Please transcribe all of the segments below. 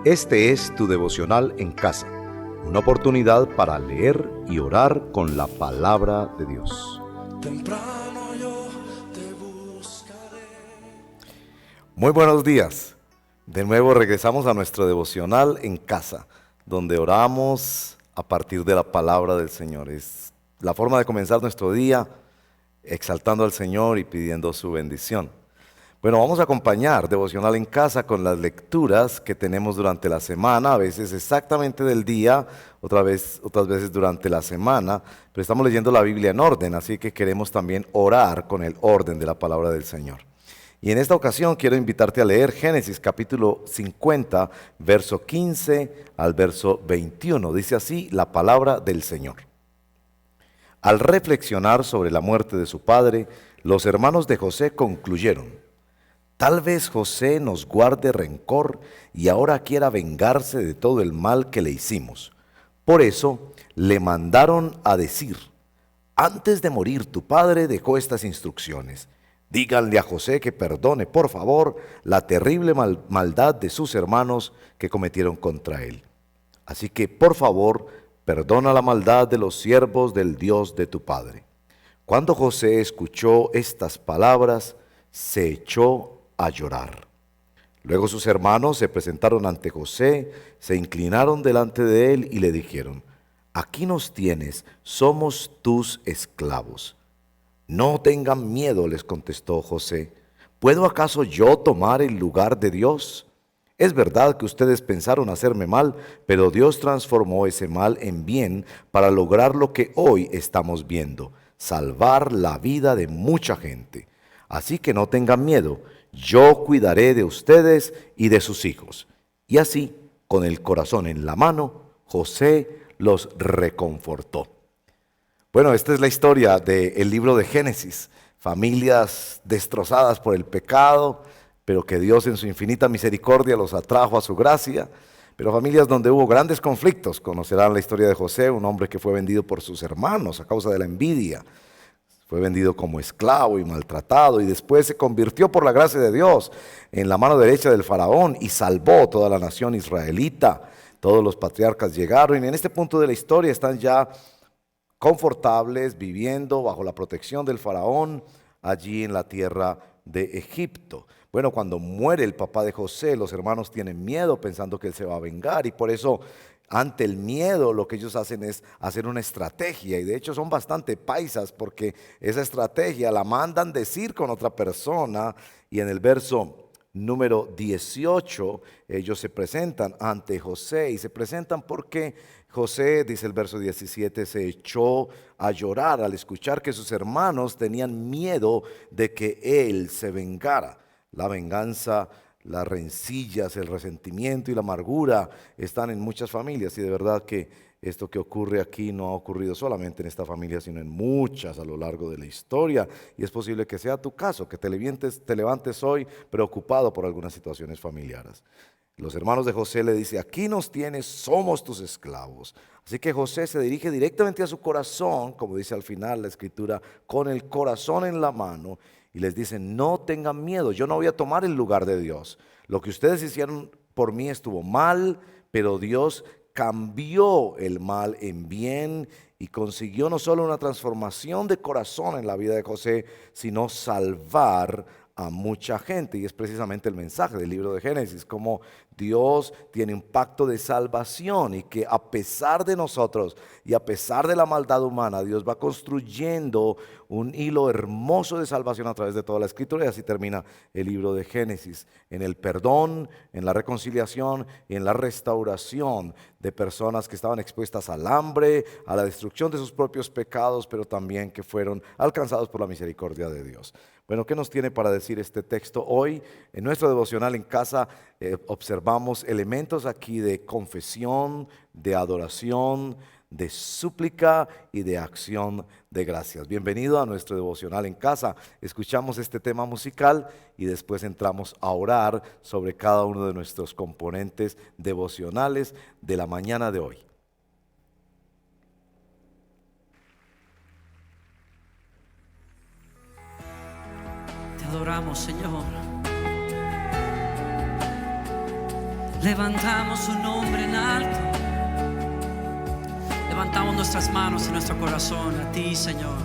Este es tu devocional en casa, una oportunidad para leer y orar con la palabra de Dios. Temprano yo te buscaré. Muy buenos días. De nuevo regresamos a nuestro devocional en casa, donde oramos a partir de la palabra del Señor. Es la forma de comenzar nuestro día exaltando al Señor y pidiendo su bendición. Bueno, vamos a acompañar devocional en casa con las lecturas que tenemos durante la semana, a veces exactamente del día, otras veces durante la semana, pero estamos leyendo la Biblia en orden, así que queremos también orar con el orden de la palabra del Señor. Y en esta ocasión quiero invitarte a leer Génesis capítulo 50, verso 15 al verso 21. Dice así la palabra del Señor. Al reflexionar sobre la muerte de su padre, los hermanos de José concluyeron: tal vez José nos guarde rencor y ahora quiera vengarse de todo el mal que le hicimos. Por eso le mandaron a decir: antes de morir tu padre dejó estas instrucciones. Díganle a José que perdone, por favor, la terrible maldad de sus hermanos que cometieron contra él. Así que, por favor, perdona la maldad de los siervos del Dios de tu padre. Cuando José escuchó estas palabras, se echó a llorar. Luego sus hermanos se presentaron ante José, se inclinaron delante de él y le dijeron: aquí nos tienes, somos tus esclavos. No tengan miedo, les contestó José. ¿Puedo acaso yo tomar el lugar de Dios? Es verdad que ustedes pensaron hacerme mal, pero Dios transformó ese mal en bien para lograr lo que hoy estamos viendo: salvar la vida de mucha gente. Así que no tengan miedo, yo cuidaré de ustedes y de sus hijos. Y así, con el corazón en la mano, José los reconfortó. Bueno, esta es la historia del libro de Génesis. Familias destrozadas por el pecado, pero que Dios en su infinita misericordia los atrajo a su gracia. Pero familias donde hubo grandes conflictos. Conocerán la historia de José, un hombre que fue vendido por sus hermanos a causa de la envidia. Fue vendido como esclavo y maltratado, y después se convirtió por la gracia de Dios en la mano derecha del faraón y salvó toda la nación israelita. Todos los patriarcas llegaron y en este punto de la historia están ya confortables, viviendo bajo la protección del faraón allí en la tierra de Egipto. Bueno, cuando muere el papá de José, los hermanos tienen miedo pensando que él se va a vengar, y por eso ante el miedo lo que ellos hacen es hacer una estrategia, y de hecho son bastante paisas porque esa estrategia la mandan decir con otra persona. Y en el verso número 18 ellos se presentan ante José, y se presentan porque José, dice el verso 17, se echó a llorar al escuchar que sus hermanos tenían miedo de que él se vengara. La venganza, las rencillas, el resentimiento y la amargura están en muchas familias, y de verdad que esto que ocurre aquí no ha ocurrido solamente en esta familia, sino en muchas a lo largo de la historia, y es posible que sea tu caso, que te levantes hoy preocupado por algunas situaciones familiares. Los hermanos de José le dicen: aquí nos tienes, somos tus esclavos. Así que José se dirige directamente a su corazón, como dice al final la escritura, con el corazón en la mano, y les dice: no tengan miedo, yo no voy a tomar el lugar de Dios. Lo que ustedes hicieron por mí estuvo mal, pero Dios cambió el mal en bien y consiguió no solo una transformación de corazón en la vida de José, sino salvar a mucha gente. Y es precisamente el mensaje del libro de Génesis, cómo Dios tiene un pacto de salvación, y que a pesar de nosotros y a pesar de la maldad humana, Dios va construyendo un hilo hermoso de salvación a través de toda la escritura. Y así termina el libro de Génesis, en el perdón, en la reconciliación y en la restauración de personas que estaban expuestas al hambre, a la destrucción de sus propios pecados, pero también que fueron alcanzados por la misericordia de Dios. Bueno, ¿qué nos tiene para decir este texto hoy? En nuestro devocional en casa observamos elementos aquí de confesión, de adoración, de súplica y de acción de gracias. Bienvenido a nuestro devocional en casa. Escuchamos este tema musical y después entramos a orar sobre cada uno de nuestros componentes devocionales de la mañana de hoy. Te adoramos, Señor. Levantamos su nombre en alto. Levantamos nuestras manos y nuestro corazón a ti, Señor,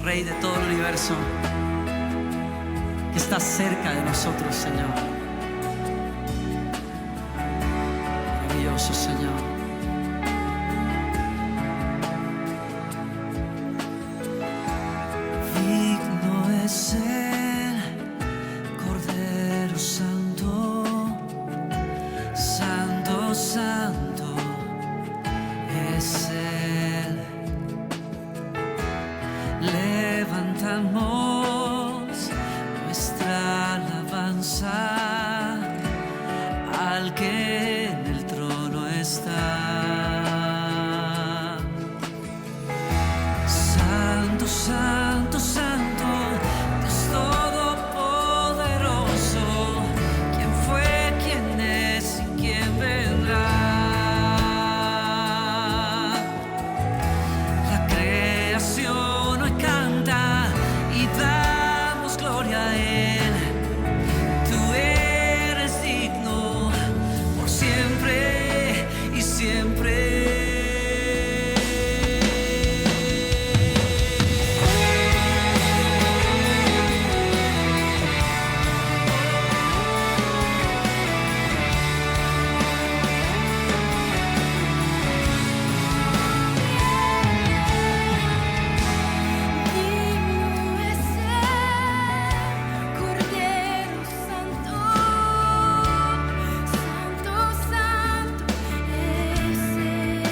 Rey de todo el universo, que estás cerca de nosotros, Señor. Maravilloso, Señor. Digno es el Cordero Santo, Santo, Santo es Él. Levantamos nuestra alabanza al que en el trono está. Santo, Santo, Santo, Dios Todopoderoso, ¿quién fue, quién es y quién vendrá? La creación hoy canta y damos gloria a Él. Tú eres digno por siempre y siempre. Digno es el Cordero Santo, Santo, Santo es Él.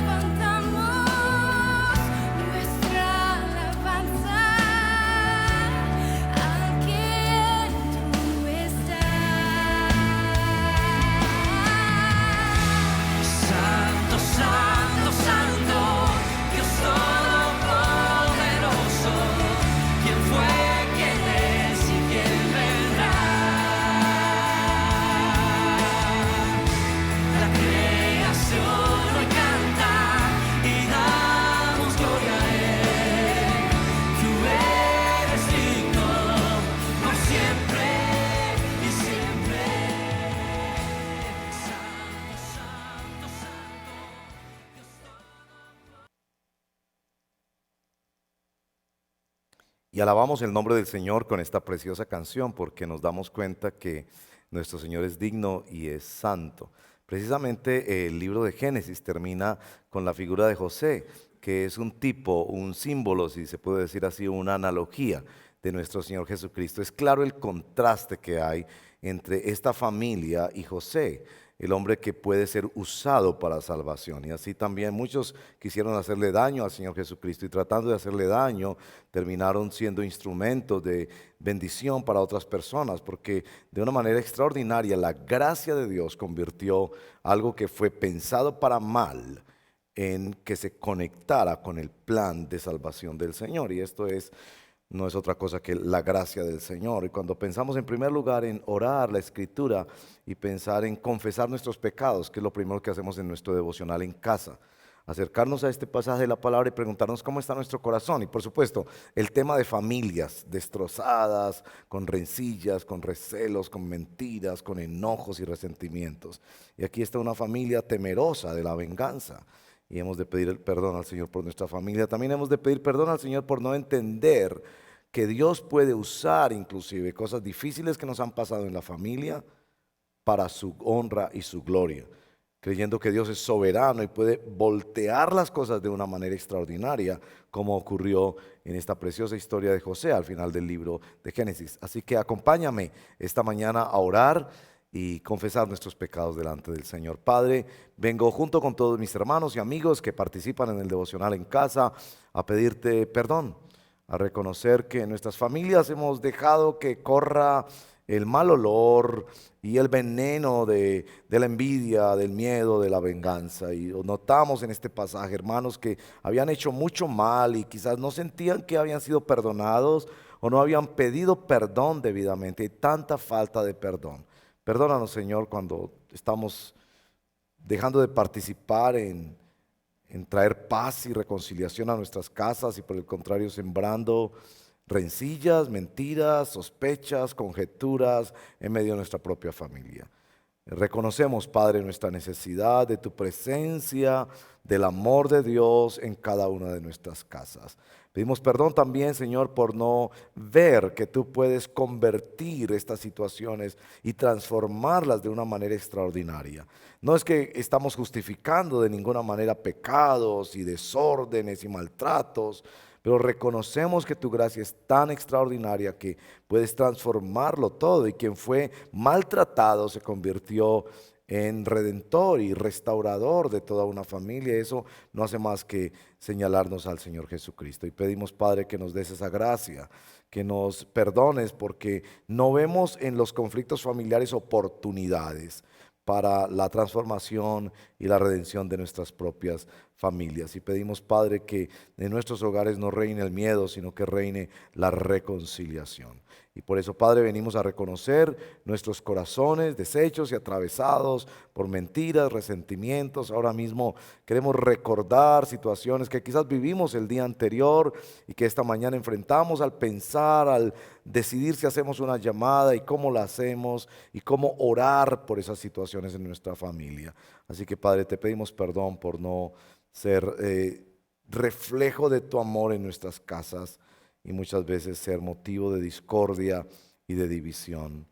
Levantamos nuestra alabanza al que tú estás. Santo, Santo, Santo, Dios Todopoderoso, ¿quién fue, quién es y quién vendrá? La creación hoy canta y damos gloria a Él. Tú eres digno por siempre y siempre. Santo, Santo, Santo. Y alabamos el nombre del Señor con esta preciosa canción porque nos damos cuenta que nuestro Señor es digno y es santo. Precisamente el libro de Génesis termina con la figura de José, que es un tipo, un símbolo, si se puede decir así, una analogía de nuestro Señor Jesucristo. Es claro el contraste que hay entre esta familia y José, el hombre que puede ser usado para salvación. Y así también muchos quisieron hacerle daño al Señor Jesucristo y tratando de hacerle daño terminaron siendo instrumentos de bendición para otras personas, porque de una manera extraordinaria la gracia de Dios convirtió algo que fue pensado para mal en que se conectara con el plan de salvación del Señor. Y esto no es otra cosa que la gracia del Señor. Y cuando pensamos en primer lugar en orar la Escritura y pensar en confesar nuestros pecados, que es lo primero que hacemos en nuestro devocional en casa, acercarnos a este pasaje de la palabra y preguntarnos cómo está nuestro corazón. Y por supuesto, el tema de familias destrozadas, con rencillas, con recelos, con mentiras, con enojos y resentimientos. Y aquí está una familia temerosa de la venganza. Y hemos de pedir el perdón al Señor por nuestra familia. También hemos de pedir perdón al Señor por no entender que Dios puede usar inclusive cosas difíciles que nos han pasado en la familia para su honra y su gloria, creyendo que Dios es soberano y puede voltear las cosas de una manera extraordinaria, como ocurrió en esta preciosa historia de José al final del libro de Génesis. Así que acompáñame esta mañana a orar y confesar nuestros pecados delante del Señor. Padre, vengo junto con todos mis hermanos y amigos que participan en el devocional en casa a pedirte perdón, a reconocer que en nuestras familias hemos dejado que corra el mal olor y el veneno de la envidia, del miedo, de la venganza. Y notamos en este pasaje, hermanos, que habían hecho mucho mal y quizás no sentían que habían sido perdonados o no habían pedido perdón debidamente. Hay tanta falta de perdón. Perdónanos, Señor, cuando estamos dejando de participar en traer paz y reconciliación a nuestras casas y por el contrario sembrando rencillas, mentiras, sospechas, conjeturas en medio de nuestra propia familia. Reconocemos, Padre, nuestra necesidad de tu presencia, del amor de Dios en cada una de nuestras casas. Pedimos perdón también, Señor, por no ver que tú puedes convertir estas situaciones y transformarlas de una manera extraordinaria. No es que estamos justificando de ninguna manera pecados y desórdenes y maltratos, pero reconocemos que tu gracia es tan extraordinaria que puedes transformarlo todo, y quien fue maltratado se convirtió en redentor y restaurador de toda una familia. Eso no hace más que señalarnos al Señor Jesucristo. Y pedimos, Padre, que nos des esa gracia, que nos perdones, porque no vemos en los conflictos familiares oportunidades para la transformación y la redención de nuestras propias familias. Y pedimos, Padre, que en nuestros hogares no reine el miedo, sino que reine la reconciliación. Y por eso, Padre, venimos a reconocer nuestros corazones deshechos y atravesados por mentiras, resentimientos. Ahora mismo queremos recordar situaciones que quizás vivimos el día anterior y que esta mañana enfrentamos al pensar, al decidir si hacemos una llamada y cómo la hacemos y cómo orar por esas situaciones en nuestra familia. Así que, Padre, te pedimos perdón por no ser reflejo de tu amor en nuestras casas, y muchas veces ser motivo de discordia y de división.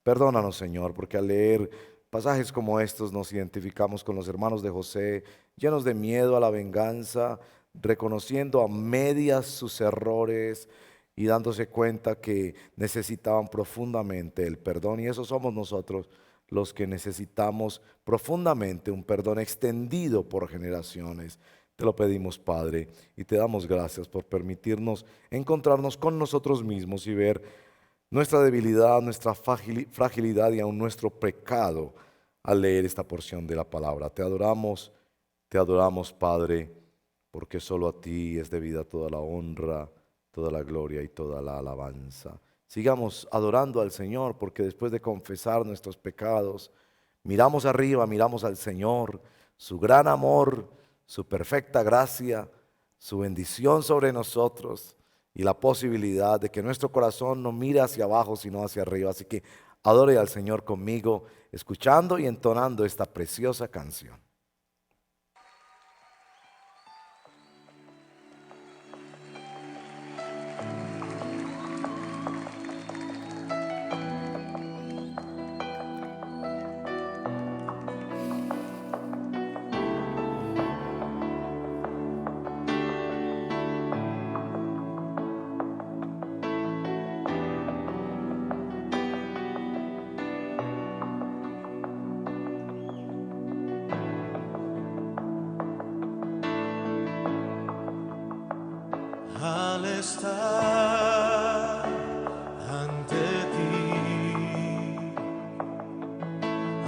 Perdónanos, Señor, porque al leer pasajes como estos nos identificamos con los hermanos de José, llenos de miedo a la venganza, reconociendo a medias sus errores y dándose cuenta que necesitaban profundamente el perdón. Y eso somos nosotros, los que necesitamos profundamente un perdón extendido por generaciones. Te lo pedimos, Padre, y te damos gracias por permitirnos encontrarnos con nosotros mismos y ver nuestra debilidad, nuestra fragilidad y aún nuestro pecado al leer esta porción de la palabra. Te adoramos, Padre, porque solo a ti es debida toda la honra, toda la gloria y toda la alabanza. Sigamos adorando al Señor, porque después de confesar nuestros pecados, miramos arriba, miramos al Señor, su gran amor, su perfecta gracia, su bendición sobre nosotros y la posibilidad de que nuestro corazón no mire hacia abajo sino hacia arriba. Así que adore al Señor conmigo, escuchando y entonando esta preciosa canción. Al estar ante ti,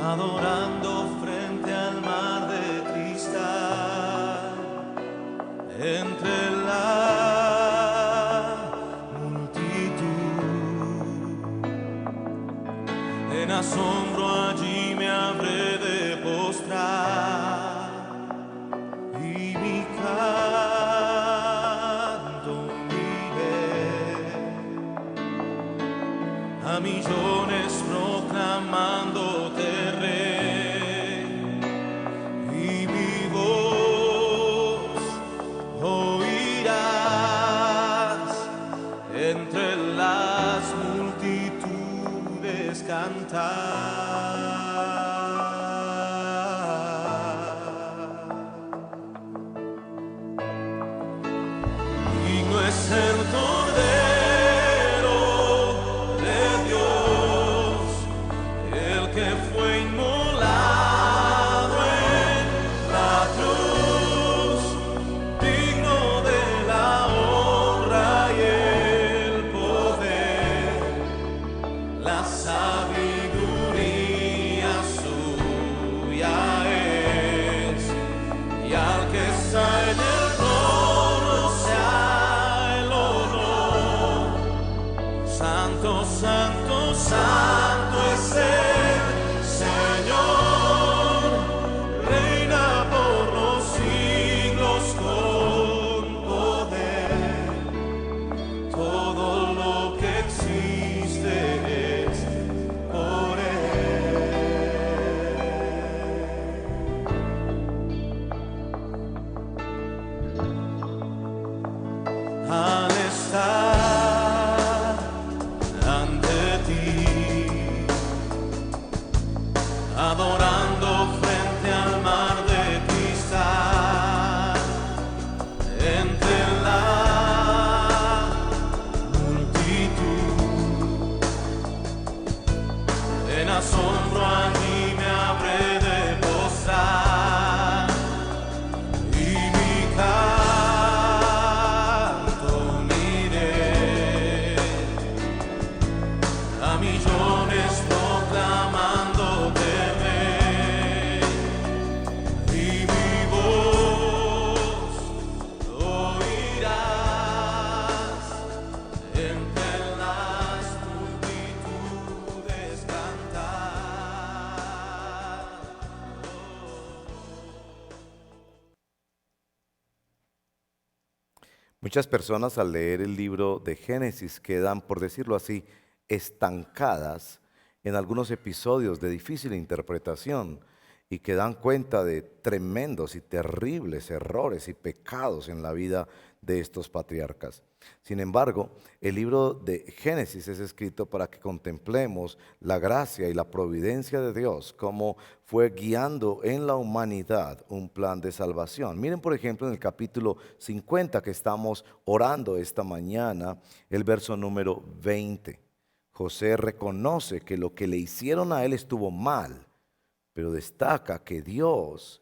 adorando frente al mar de cristal, entre la multitud, en asombro allí me habré de postrar y mi a millones proclamándote rey, y mi voz oirás entre las multitudes cantar. Muchas personas al leer el libro de Génesis quedan, por decirlo así, estancadas en algunos episodios de difícil interpretación y que dan cuenta de tremendos y terribles errores y pecados en la vida de estos patriarcas. Sin embargo, el libro de Génesis es escrito para que contemplemos la gracia y la providencia de Dios, cómo fue guiando en la humanidad un plan de salvación. Miren, por ejemplo, en el capítulo 50 que estamos orando esta mañana, el verso número 20. José reconoce que lo que le hicieron a él estuvo mal, pero destaca que Dios,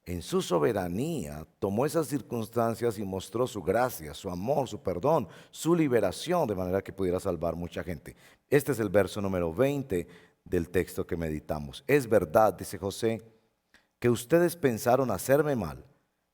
en su soberanía, tomó esas circunstancias y mostró su gracia, su amor, su perdón, su liberación, de manera que pudiera salvar mucha gente. Este es el verso número 20 del texto que meditamos. Es verdad, dice José, que ustedes pensaron hacerme mal,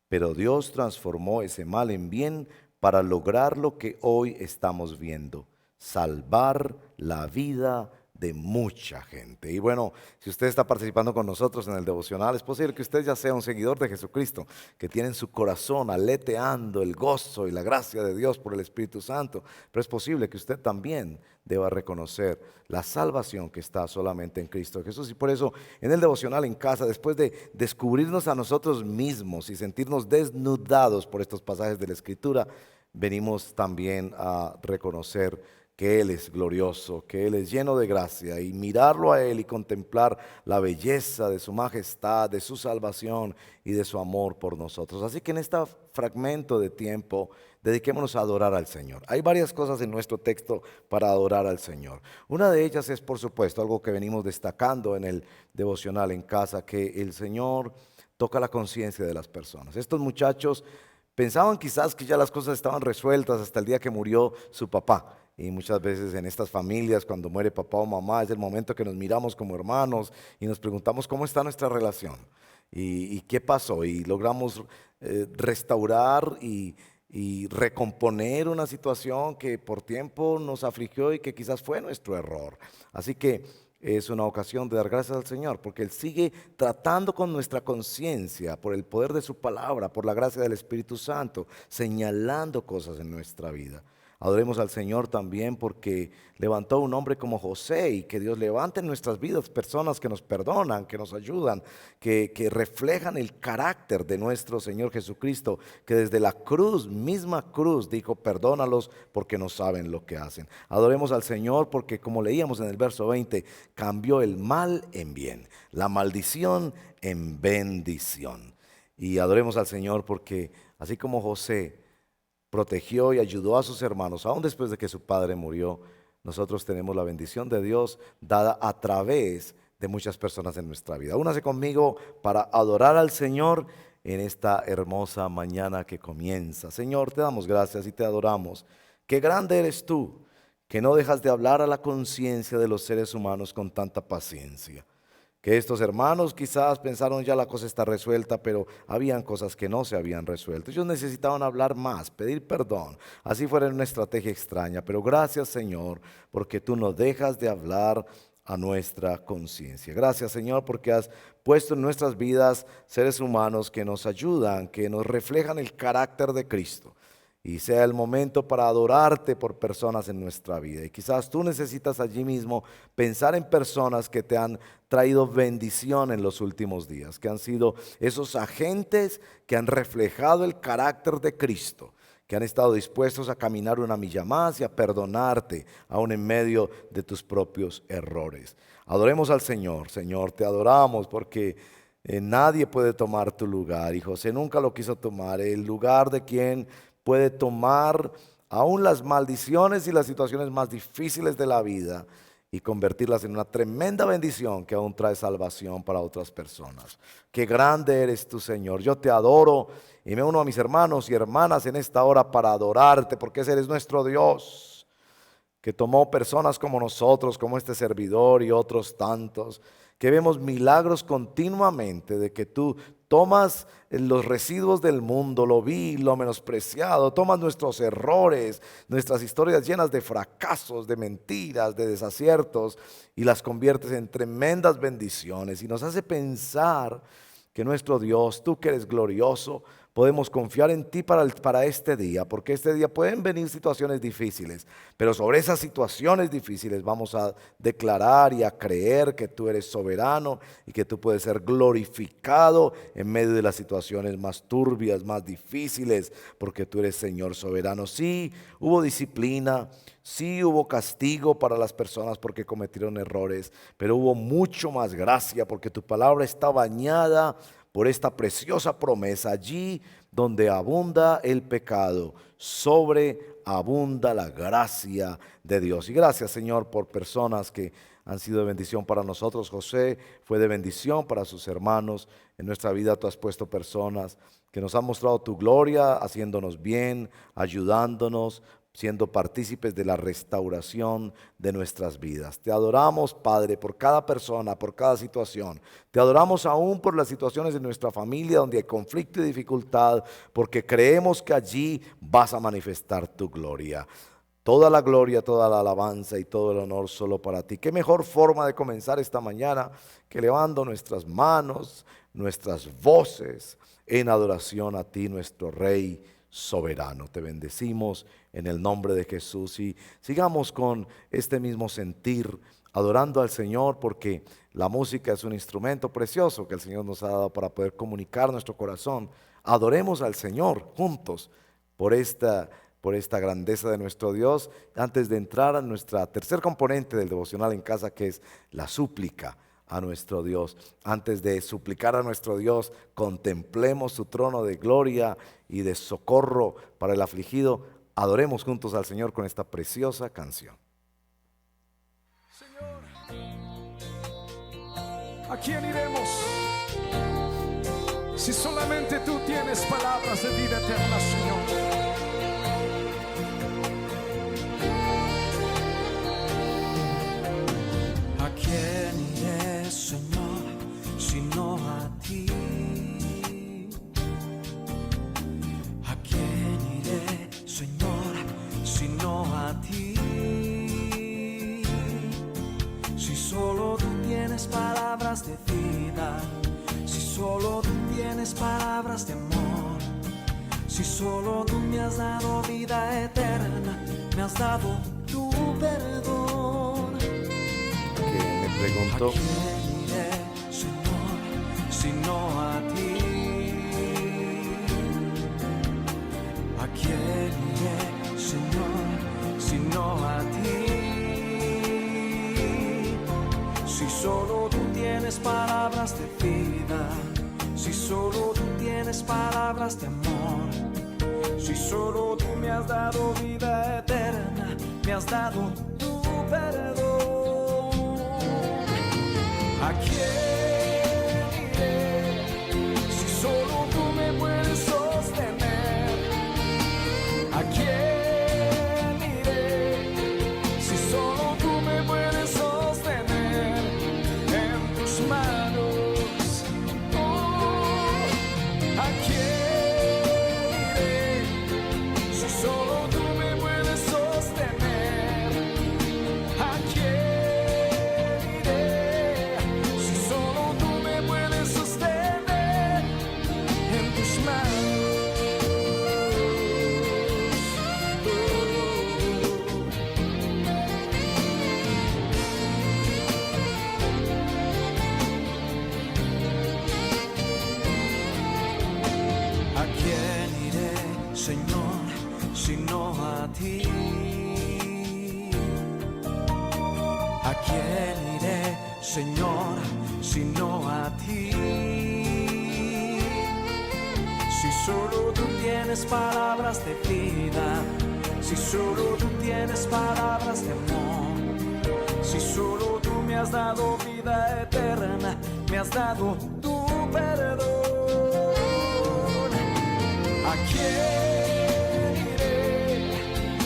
pero Dios transformó ese mal en bien para lograr lo que hoy estamos viendo: salvar la vida de mucha gente. Y bueno, si usted está participando con nosotros en el devocional, es posible que usted ya sea un seguidor de Jesucristo, que tiene en su corazón aleteando el gozo y la gracia de Dios por el Espíritu Santo, pero es posible que usted también deba reconocer la salvación que está solamente en Cristo Jesús. Y por eso en el devocional en casa, después de descubrirnos a nosotros mismos y sentirnos desnudados por estos pasajes de la Escritura, venimos también a reconocer que Él es glorioso, que Él es lleno de gracia, y mirarlo a Él y contemplar la belleza de su majestad, de su salvación y de su amor por nosotros. Así que en este fragmento de tiempo, dediquémonos a adorar al Señor. Hay varias cosas en nuestro texto para adorar al Señor. Una de ellas es, por supuesto, algo que venimos destacando en el devocional en casa, que el Señor toca la conciencia de las personas. Estos muchachos pensaban quizás que ya las cosas estaban resueltas hasta el día que murió su papá. Y muchas veces en estas familias, cuando muere papá o mamá, es el momento que nos miramos como hermanos y nos preguntamos cómo está nuestra relación y qué pasó. Y logramos restaurar y recomponer una situación que por tiempo nos afligió y que quizás fue nuestro error. Así que es una ocasión de dar gracias al Señor, porque Él sigue tratando con nuestra conciencia por el poder de su palabra, por la gracia del Espíritu Santo, señalando cosas en nuestra vida. Adoremos al Señor también porque levantó un hombre como José, y que Dios levante en nuestras vidas personas que nos perdonan, que nos ayudan, que reflejan el carácter de nuestro Señor Jesucristo, que desde la cruz, misma cruz, dijo: perdónalos porque no saben lo que hacen. Adoremos al Señor porque, como leíamos en el verso 20, cambió el mal en bien, la maldición en bendición. Y adoremos al Señor porque así como José protegió y ayudó a sus hermanos, aún después de que su padre murió, nosotros tenemos la bendición de Dios dada a través de muchas personas en nuestra vida. Únase conmigo para adorar al Señor en esta hermosa mañana que comienza. Señor, te damos gracias y te adoramos. Qué grande eres tú, que no dejas de hablar a la conciencia de los seres humanos con tanta paciencia. Que estos hermanos quizás pensaron ya la cosa está resuelta, pero habían cosas que no se habían resuelto. Ellos necesitaban hablar más, pedir perdón. Así fuera una estrategia extraña, pero gracias, Señor, porque tú no dejas de hablar a nuestra conciencia. Gracias, Señor, porque has puesto en nuestras vidas seres humanos que nos ayudan, que nos reflejan el carácter de Cristo. Y sea el momento para adorarte por personas en nuestra vida. Y quizás tú necesitas allí mismo pensar en personas que te han traído bendición en los últimos días, que han sido esos agentes que han reflejado el carácter de Cristo, que han estado dispuestos a caminar una milla más y a perdonarte aún en medio de tus propios errores. Adoremos al Señor. Señor, te adoramos porque nadie puede tomar tu lugar, y José nunca lo quiso tomar, el lugar de quien puede tomar aún las maldiciones y las situaciones más difíciles de la vida y convertirlas en una tremenda bendición que aún trae salvación para otras personas. Qué grande eres tú, Señor. Yo te adoro y me uno a mis hermanos y hermanas en esta hora para adorarte, porque ese eres nuestro Dios, que tomó personas como nosotros, como este servidor y otros tantos, que vemos milagros continuamente de que tú tomas los residuos del mundo, lo vil, lo menospreciado, tomas nuestros errores, nuestras historias llenas de fracasos, de mentiras, de desaciertos, y las conviertes en tremendas bendiciones, y nos hace pensar que nuestro Dios, tú que eres glorioso, podemos confiar en ti para este día, porque este día pueden venir situaciones difíciles, pero sobre esas situaciones difíciles vamos a declarar y a creer que tú eres soberano y que tú puedes ser glorificado en medio de las situaciones más turbias, más difíciles, porque tú eres Señor soberano. Sí, hubo disciplina, sí hubo castigo para las personas porque cometieron errores, pero hubo mucho más gracia porque tu palabra está bañada por esta preciosa promesa. Allí donde abunda el pecado, sobreabunda la gracia de Dios. Y gracias, Señor, por personas que han sido de bendición para nosotros. José fue de bendición para sus hermanos. En nuestra vida tú has puesto personas que nos han mostrado tu gloria, haciéndonos bien, ayudándonos, siendo partícipes de la restauración de nuestras vidas. Te adoramos, Padre, por cada persona, por cada situación. Te adoramos aún por las situaciones de nuestra familia donde hay conflicto y dificultad, porque creemos que allí vas a manifestar tu gloria. Toda la gloria, toda la alabanza y todo el honor solo para ti. Qué mejor forma de comenzar esta mañana que elevando nuestras manos, nuestras voces en adoración a ti, nuestro Rey soberano. Te bendecimos en el nombre de Jesús y sigamos con este mismo sentir, adorando al Señor, porque la música es un instrumento precioso que el Señor nos ha dado para poder comunicar nuestro corazón. Adoremos al Señor juntos por esta grandeza de nuestro Dios, antes de entrar a nuestra tercer componente del devocional en casa, que es la súplica a nuestro Dios. Antes de suplicar a nuestro Dios, contemplemos su trono de gloria y de socorro para el afligido. Adoremos juntos al Señor con esta preciosa canción. Señor, ¿a quién iremos? Si solamente tú tienes palabras de vida eterna, Señor. ¿A quién iré, Señor, sino a ti? ¿A quién iré, Señor, sino a ti? Si solo tú tienes palabras de vida, si solo tú tienes palabras de amor, si solo tú me has dado vida eterna, me has dado tu perdón. Que me preguntó, ¿A quién iré, Señor, sino a ti? ¿A quién iré, Señor, sino a ti? Si solo tú tienes palabras de vida, si solo tú tienes palabras de amor, si solo tú me has dado vida eterna, me has dado tu perdón. ¿A quién iré si solo tú me puedes sostener? ¿A quién iré si solo tú me puedes sostener en tus manos? Oh, ¿a quién iré si solo tú me puedes sostener? ¿A quién iré si solo tú me puedes sostener en tus manos? ¿A quién iré, Señor, sino a ti? ¿A quién iré, Señor, sino a ti? Si solo tú tienes palabras de vida, si solo tú tienes palabras de amor, si solo tú me has dado vida eterna, me has dado tu perdón. ¿A quién iré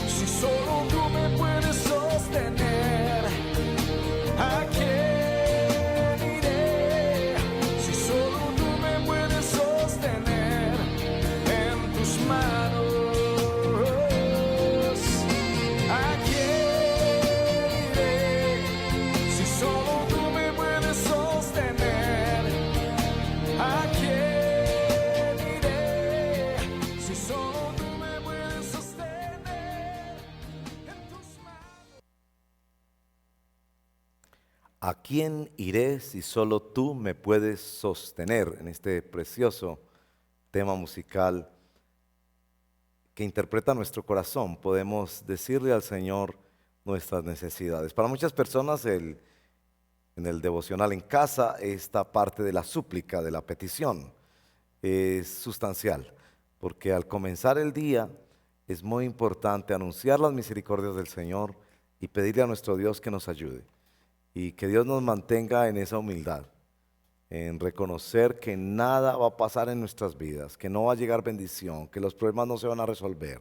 si solo tú me puedes sostener? ¿A quién iré si solo tú me puedes sostener en tus manos? ¿A quién iré si solo tú me puedes sostener? ¿A quién ¿A quién iré si solo tú me puedes sostener? En este precioso tema musical que interpreta nuestro corazón, podemos decirle al Señor nuestras necesidades. Para muchas personas en el devocional en casa, esta parte de la súplica, de la petición, es sustancial, porque al comenzar el día es muy importante anunciar las misericordias del Señor y pedirle a nuestro Dios que nos ayude y que Dios nos mantenga en esa humildad, en reconocer que nada va a pasar en nuestras vidas, que no va a llegar bendición, que los problemas no se van a resolver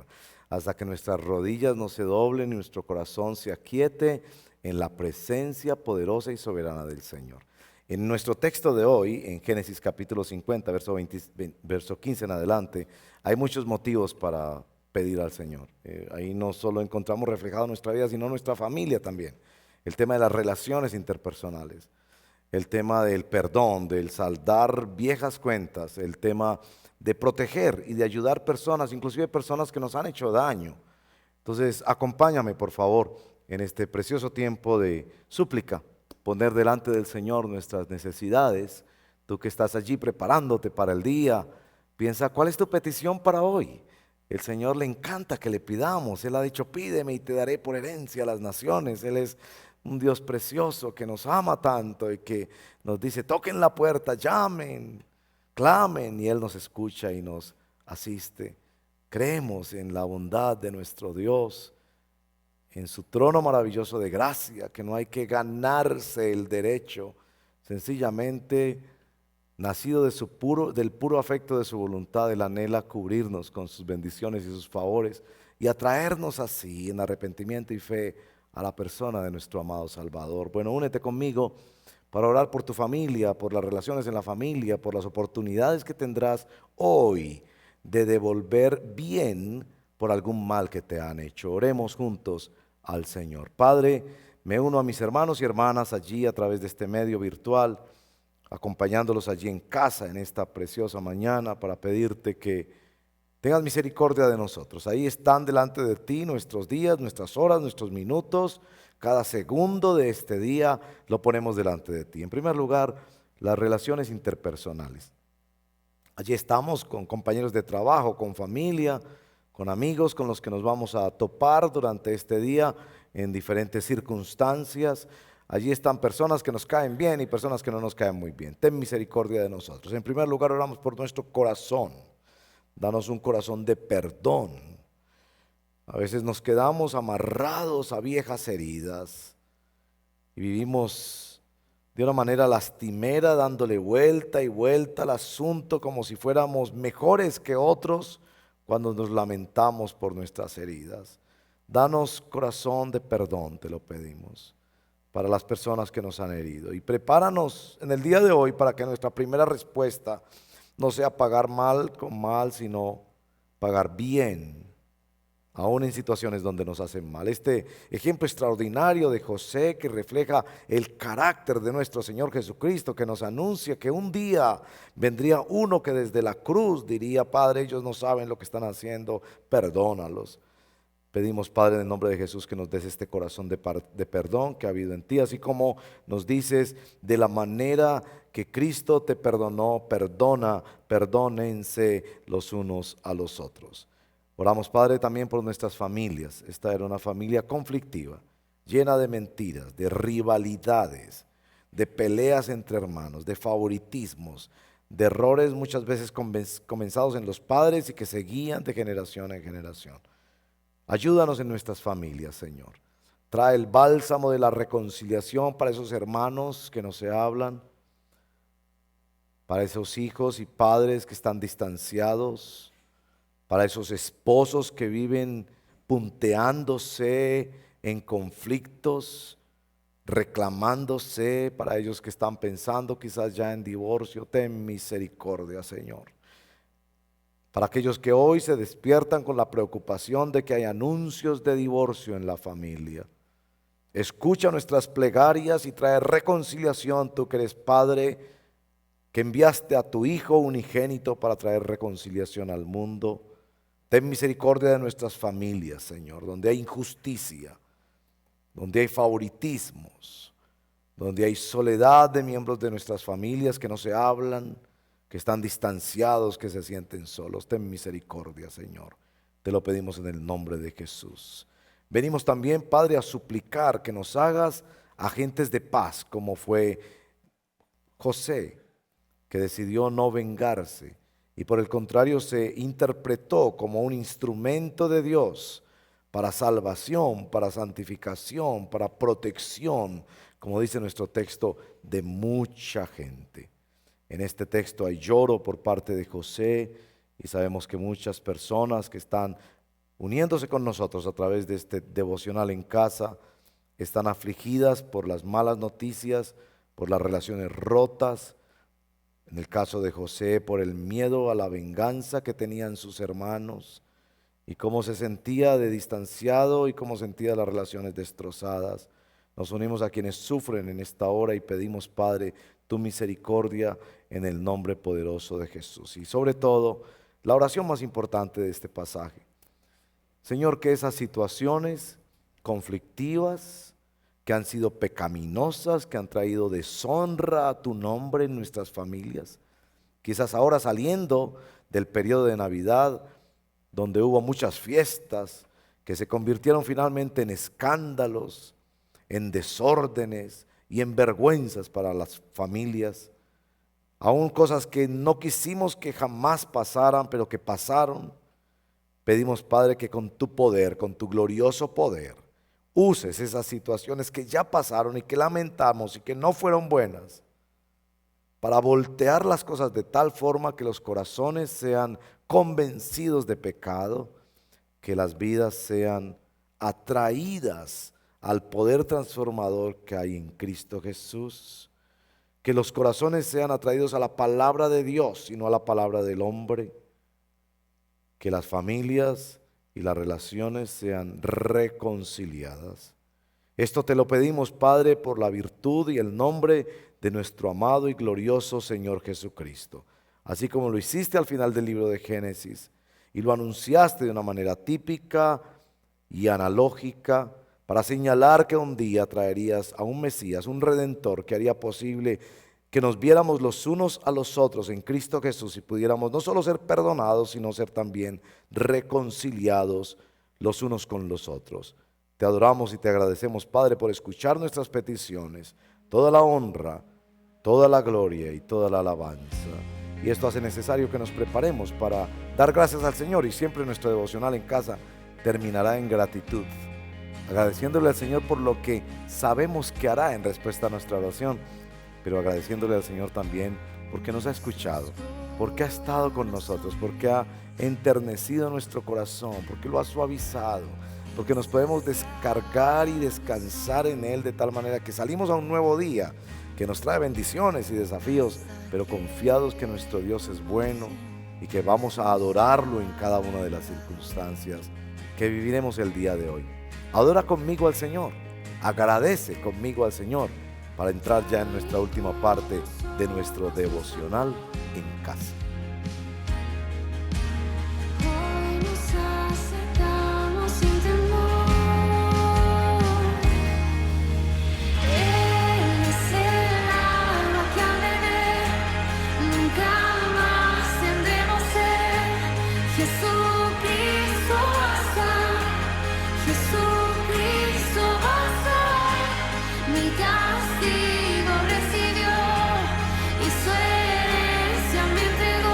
hasta que nuestras rodillas no se doblen y nuestro corazón se aquiete en la presencia poderosa y soberana del Señor. En nuestro texto de hoy, en Génesis capítulo 50, verso 15 en adelante, hay muchos motivos para pedir al Señor. Ahí no solo encontramos reflejado nuestra vida, sino nuestra familia también. El tema de las relaciones interpersonales, el tema del perdón, del saldar viejas cuentas, el tema de proteger y de ayudar personas, inclusive personas que nos han hecho daño. Entonces, acompáñame, por favor, en este precioso tiempo de súplica, poner delante del Señor nuestras necesidades. Tú que estás allí preparándote para el día, piensa, ¿cuál es tu petición para hoy? El Señor le encanta que le pidamos. Él ha dicho, pídeme y te daré por herencia a las naciones. Él es un Dios precioso que nos ama tanto y que nos dice, toquen la puerta, llamen, clamen, y Él nos escucha y nos asiste. Creemos en la bondad de nuestro Dios, en su trono maravilloso de gracia, que no hay que ganarse el derecho, sencillamente nacido del puro afecto de su voluntad, Él anhela cubrirnos con sus bendiciones y sus favores y atraernos así en arrepentimiento y fe a la persona de nuestro amado Salvador. Bueno, únete conmigo para orar por tu familia, por las relaciones en la familia, por las oportunidades que tendrás hoy de devolver bien por algún mal que te han hecho. Oremos juntos al Señor. Padre, me uno a mis hermanos y hermanas allí a través de este medio virtual, acompañándolos allí en casa en esta preciosa mañana para pedirte que tengas misericordia de nosotros. Ahí están delante de ti nuestros días, nuestras horas, nuestros minutos. Cada segundo de este día lo ponemos delante de ti. En primer lugar, las relaciones interpersonales. Allí estamos con compañeros de trabajo, con familia, con amigos con los que nos vamos a topar durante este día en diferentes circunstancias. Allí están personas que nos caen bien y personas que no nos caen muy bien. Ten misericordia de nosotros. En primer lugar, oramos por nuestro corazón. Danos un corazón de perdón. A veces nos quedamos amarrados a viejas heridas y vivimos de una manera lastimera, dándole vuelta y vuelta al asunto como si fuéramos mejores que otros cuando nos lamentamos por nuestras heridas. Danos corazón de perdón, te lo pedimos, para las personas que nos han herido. Y prepáranos en el día de hoy para que nuestra primera respuesta no sea pagar mal con mal, sino pagar bien, aún en situaciones donde nos hacen mal. Este ejemplo extraordinario de José que refleja el carácter de nuestro Señor Jesucristo, que nos anuncia que un día vendría uno que desde la cruz diría, Padre, ellos no saben lo que están haciendo, perdónalos. Pedimos, Padre, en el nombre de Jesús, que nos des este corazón de perdón que ha habido en ti, así como nos dices, de la manera que Cristo te perdonó, perdónense los unos a los otros. Oramos, Padre, también por nuestras familias. Esta era una familia conflictiva, llena de mentiras, de rivalidades, de peleas entre hermanos, de favoritismos, de errores muchas veces comenzados en los padres y que seguían de generación en generación. Ayúdanos en nuestras familias, Señor. Trae el bálsamo de la reconciliación para esos hermanos que no se hablan, para esos hijos y padres que están distanciados, para esos esposos que viven punteándose en conflictos, reclamándose, para ellos que están pensando quizás ya en divorcio. Ten misericordia, Señor. Para aquellos que hoy se despiertan con la preocupación de que hay anuncios de divorcio en la familia, escucha nuestras plegarias y trae reconciliación, tú que eres Padre, que enviaste a tu Hijo unigénito para traer reconciliación al mundo. Ten misericordia de nuestras familias, Señor, donde hay injusticia, donde hay favoritismos, donde hay soledad de miembros de nuestras familias que no se hablan, que están distanciados, que se sienten solos. Ten misericordia, Señor. Te lo pedimos en el nombre de Jesús. Venimos también, Padre, a suplicar que nos hagas agentes de paz, como fue José, que decidió no vengarse y por el contrario se interpretó como un instrumento de Dios para salvación, para santificación, para protección, como dice nuestro texto, de mucha gente. En este texto hay lloro por parte de José y sabemos que muchas personas que están uniéndose con nosotros a través de este devocional en casa están afligidas por las malas noticias, por las relaciones rotas. En el caso de José, por el miedo a la venganza que tenían sus hermanos y cómo se sentía de distanciado y cómo sentía las relaciones destrozadas. Nos unimos a quienes sufren en esta hora y pedimos, Padre, tu misericordia en el nombre poderoso de Jesús. Y sobre todo, la oración más importante de este pasaje. Señor, que esas situaciones conflictivas, que han sido pecaminosas, que han traído deshonra a tu nombre en nuestras familias, quizás ahora saliendo del periodo de Navidad, donde hubo muchas fiestas, que se convirtieron finalmente en escándalos, en desórdenes y en vergüenzas para las familias, aún cosas que no quisimos que jamás pasaran, pero que pasaron. Pedimos, Padre, que con tu poder, con tu glorioso poder, uses esas situaciones que ya pasaron y que lamentamos y que no fueron buenas, para voltear las cosas de tal forma que los corazones sean convencidos de pecado, que las vidas sean atraídas al poder transformador que hay en Cristo Jesús, que los corazones sean atraídos a la palabra de Dios y no a la palabra del hombre, que las familias y las relaciones sean reconciliadas. Esto te lo pedimos, Padre, por la virtud y el nombre de nuestro amado y glorioso Señor Jesucristo. Así como lo hiciste al final del libro de Génesis y lo anunciaste de una manera típica y analógica para señalar que un día traerías a un Mesías, un Redentor que haría posible que nos viéramos los unos a los otros en Cristo Jesús y pudiéramos no solo ser perdonados, sino ser también reconciliados los unos con los otros. Te adoramos y te agradecemos, Padre, por escuchar nuestras peticiones. Toda la honra, toda la gloria y toda la alabanza. Y esto hace necesario que nos preparemos para dar gracias al Señor, y siempre nuestro devocional en casa terminará en gratitud, agradeciéndole al Señor por lo que sabemos que hará en respuesta a nuestra oración, pero agradeciéndole al Señor también porque nos ha escuchado, porque ha estado con nosotros, porque ha enternecido nuestro corazón, porque lo ha suavizado, porque nos podemos descargar y descansar en Él de tal manera que salimos a un nuevo día que nos trae bendiciones y desafíos, pero confiados que nuestro Dios es bueno y que vamos a adorarlo en cada una de las circunstancias que viviremos el día de hoy. Adora conmigo al Señor, agradece conmigo al Señor, para entrar ya en nuestra última parte de nuestro devocional en casa. Hoy nos acercamos sin temor. Él es el alma que al beber nunca más tendremos sed. Jesucristo basta, Jesucristo basta. Mi castigo recibió y su herencia me entregó.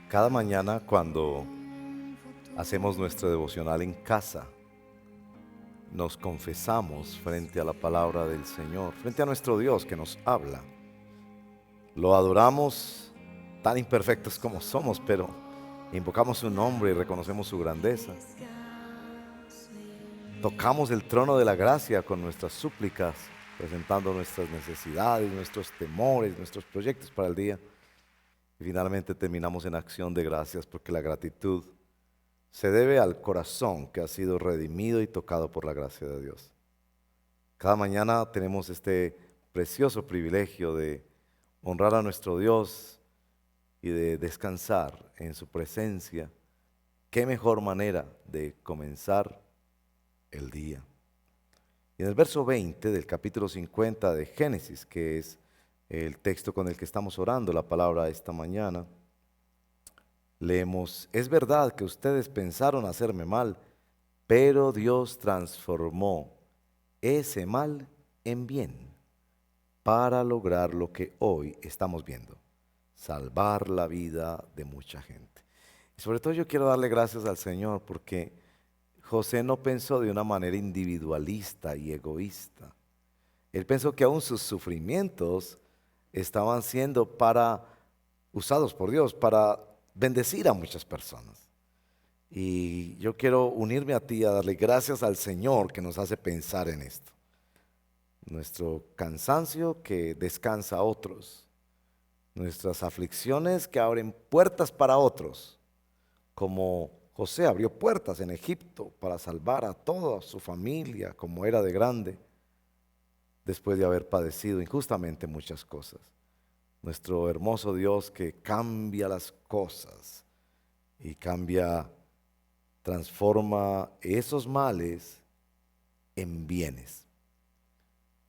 Cada mañana cuando hacemos nuestro devocional en casa, nos confesamos frente a la palabra del Señor, frente a nuestro Dios que nos habla. Lo adoramos tan imperfectos como somos, pero invocamos su nombre y reconocemos su grandeza. Tocamos el trono de la gracia con nuestras súplicas, presentando nuestras necesidades, nuestros temores, nuestros proyectos para el día. Y finalmente terminamos en acción de gracias, porque la gratitud se debe al corazón que ha sido redimido y tocado por la gracia de Dios. Cada mañana tenemos este precioso privilegio de honrar a nuestro Dios y de descansar en su presencia. ¿Qué mejor manera de comenzar el día? Y en el verso 20 del capítulo 50 de Génesis, que es el texto con el que estamos orando la palabra esta mañana, leemos: es verdad que ustedes pensaron hacerme mal, pero Dios transformó ese mal en bien para lograr lo que hoy estamos viendo: salvar la vida de mucha gente. Y sobre todo yo quiero darle gracias al Señor, porque José no pensó de una manera individualista y egoísta. Él pensó que aún sus sufrimientos estaban siendo usados por Dios para bendecir a muchas personas. Y yo quiero unirme a ti a darle gracias al Señor que nos hace pensar en esto. Nuestro cansancio que descansa a otros, nuestras aflicciones que abren puertas para otros, como José abrió puertas en Egipto para salvar a toda su familia como era de grande, después de haber padecido injustamente muchas cosas. Nuestro hermoso Dios que cambia las cosas y transforma esos males en bienes.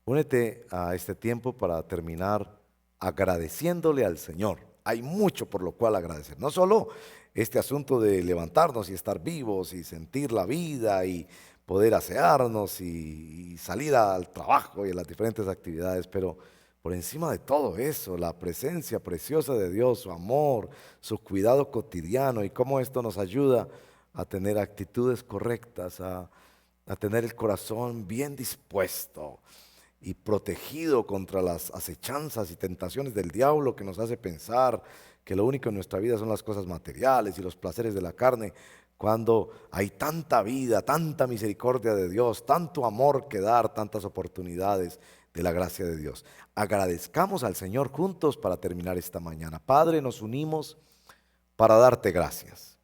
Únete a este tiempo para terminar agradeciéndole al Señor. Hay mucho por lo cual agradecer. No solo este asunto de levantarnos y estar vivos y sentir la vida y poder asearnos y salir al trabajo y a las diferentes actividades, pero por encima de todo eso, la presencia preciosa de Dios, su amor, su cuidado cotidiano y cómo esto nos ayuda a tener actitudes correctas, a tener el corazón bien dispuesto y protegido contra las acechanzas y tentaciones del diablo, que nos hace pensar que lo único en nuestra vida son las cosas materiales y los placeres de la carne, cuando hay tanta vida, tanta misericordia de Dios, tanto amor que dar, tantas oportunidades de la gracia de Dios. Agradezcamos al Señor juntos para terminar esta mañana. Padre, nos unimos para darte gracias.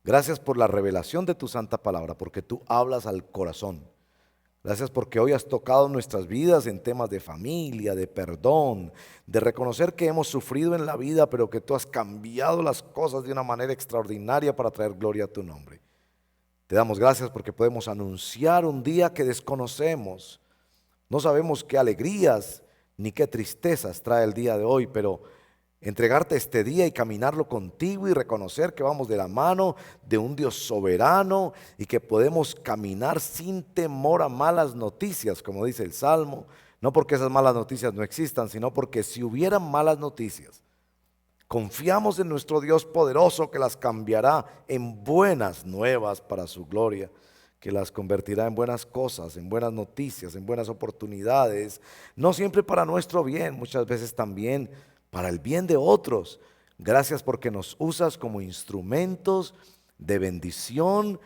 Gracias por la revelación de tu santa palabra, porque tú hablas al corazón. Gracias porque hoy has tocado nuestras vidas en temas de familia, de perdón, de reconocer que hemos sufrido en la vida, pero que tú has cambiado las cosas de una manera extraordinaria para traer gloria a tu nombre. Te damos gracias porque podemos anunciar un día que desconocemos. No sabemos qué alegrías ni qué tristezas trae el día de hoy, pero entregarte este día y caminarlo contigo y reconocer que vamos de la mano de un Dios soberano y que podemos caminar sin temor a malas noticias, como dice el Salmo, no porque esas malas noticias no existan, sino porque si hubieran malas noticias, confiamos en nuestro Dios poderoso que las cambiará en buenas nuevas para su gloria, que las convertirá en buenas cosas, en buenas noticias, en buenas oportunidades, no siempre para nuestro bien, muchas veces también para el bien de otros. Gracias porque nos usas como instrumentos de bendición,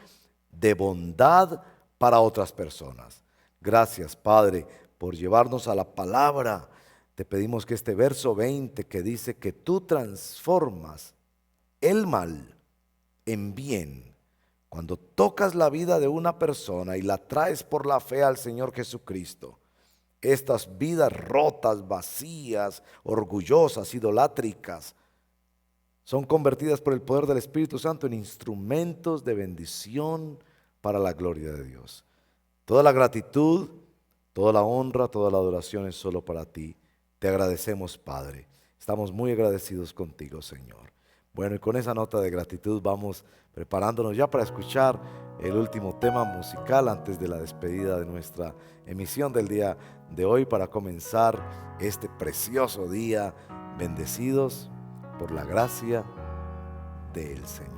de bondad para otras personas. Gracias, Padre, por llevarnos a la palabra. Te pedimos que este verso 20 que dice que tú transformas el mal en bien, cuando tocas la vida de una persona y la traes por la fe al Señor Jesucristo, estas vidas rotas, vacías, orgullosas, idolátricas, son convertidas por el poder del Espíritu Santo en instrumentos de bendición para la gloria de Dios. Toda la gratitud, toda la honra, toda la adoración es solo para ti. Te agradecemos, Padre. Estamos muy agradecidos contigo, Señor. Bueno, y con esa nota de gratitud vamos preparándonos ya para escuchar el último tema musical antes de la despedida de nuestra emisión del día de hoy, para comenzar este precioso día, bendecidos por la gracia del Señor.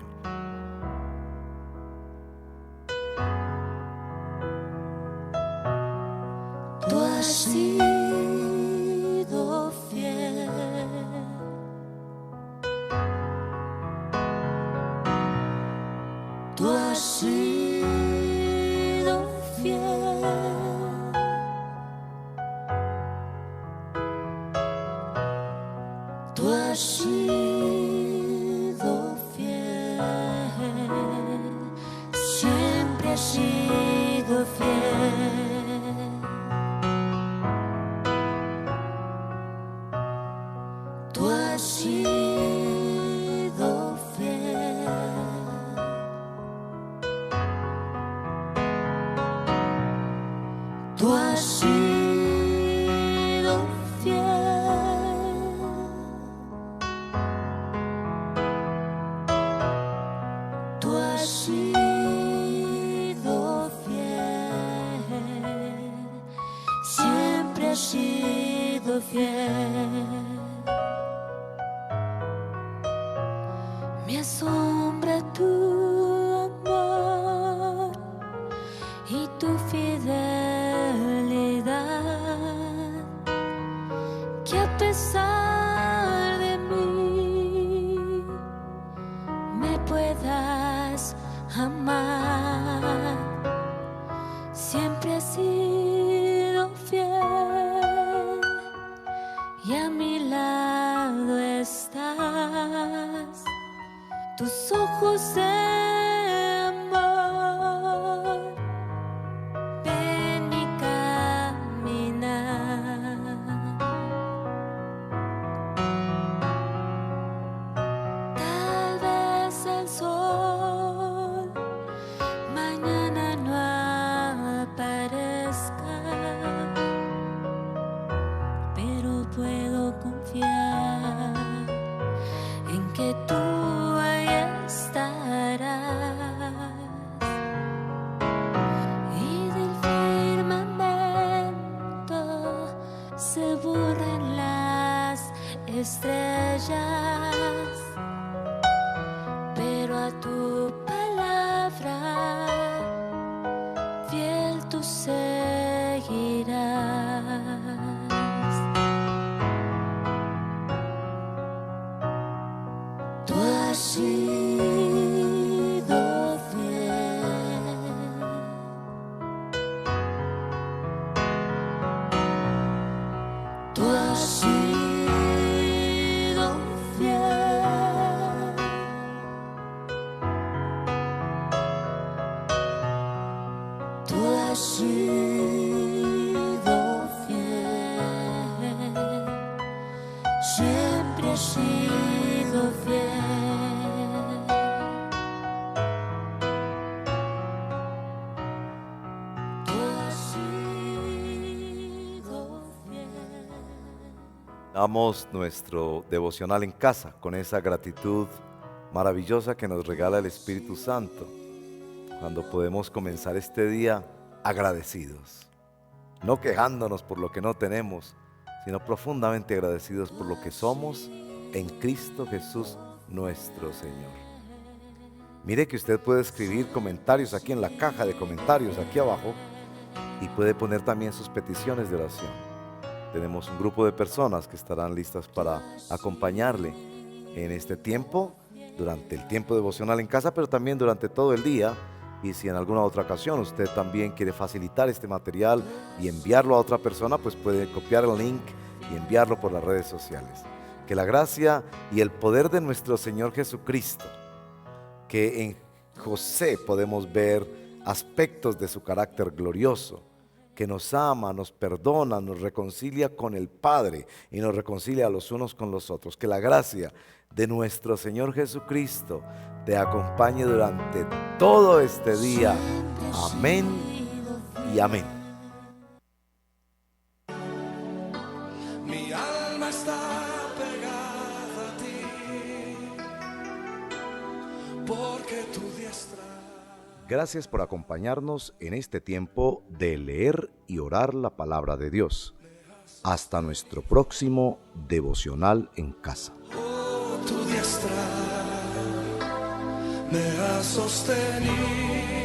Tú has sido fiel. Tú has sido fiel. Tú has sido fiel. Siempre has sido fiel. Tú has sido fiel. Tú has sido fiel. Tú has sido fiel. Siempre has sido fiel. Me asombra tu amor y tu fidelidad, que a pesar de mí me puedas amar. Siempre has sido fiel y a mi lado estás. Tus ojos de amor, ven y camina. Tal vez el sol mañana no aparezca, pero puedo confiar en que tú estarás, y del firmamento se borran las estrellas, pero a tu palabra fiel tú seguirás. Tú has sido fiel. Tú has sido fiel. Tú has sido fiel. Siempre has sido fiel. Damos nuestro devocional en casa con esa gratitud maravillosa que nos regala el Espíritu Santo, cuando podemos comenzar este día agradecidos, no quejándonos por lo que no tenemos, sino profundamente agradecidos por lo que somos en Cristo Jesús nuestro Señor. Mire que usted puede escribir comentarios aquí en la caja de comentarios aquí abajo y puede poner también sus peticiones de oración. Tenemos un grupo de personas que estarán listas para acompañarle en este tiempo, durante el tiempo devocional en casa, pero también durante todo el día. Y si en alguna otra ocasión usted también quiere facilitar este material y enviarlo a otra persona, pues puede copiar el link y enviarlo por las redes sociales. Que la gracia y el poder de nuestro Señor Jesucristo, que en José podemos ver aspectos de su carácter glorioso, que nos ama, nos perdona, nos reconcilia con el Padre y nos reconcilia los unos con los otros. Que la gracia de nuestro Señor Jesucristo te acompañe durante todo este día. Amén y amén. Mi alma está pegada a ti, porque tu diestra. Gracias por acompañarnos en este tiempo de leer y orar la palabra de Dios. Hasta nuestro próximo devocional en casa. Oh, tu diestra me has sostenido.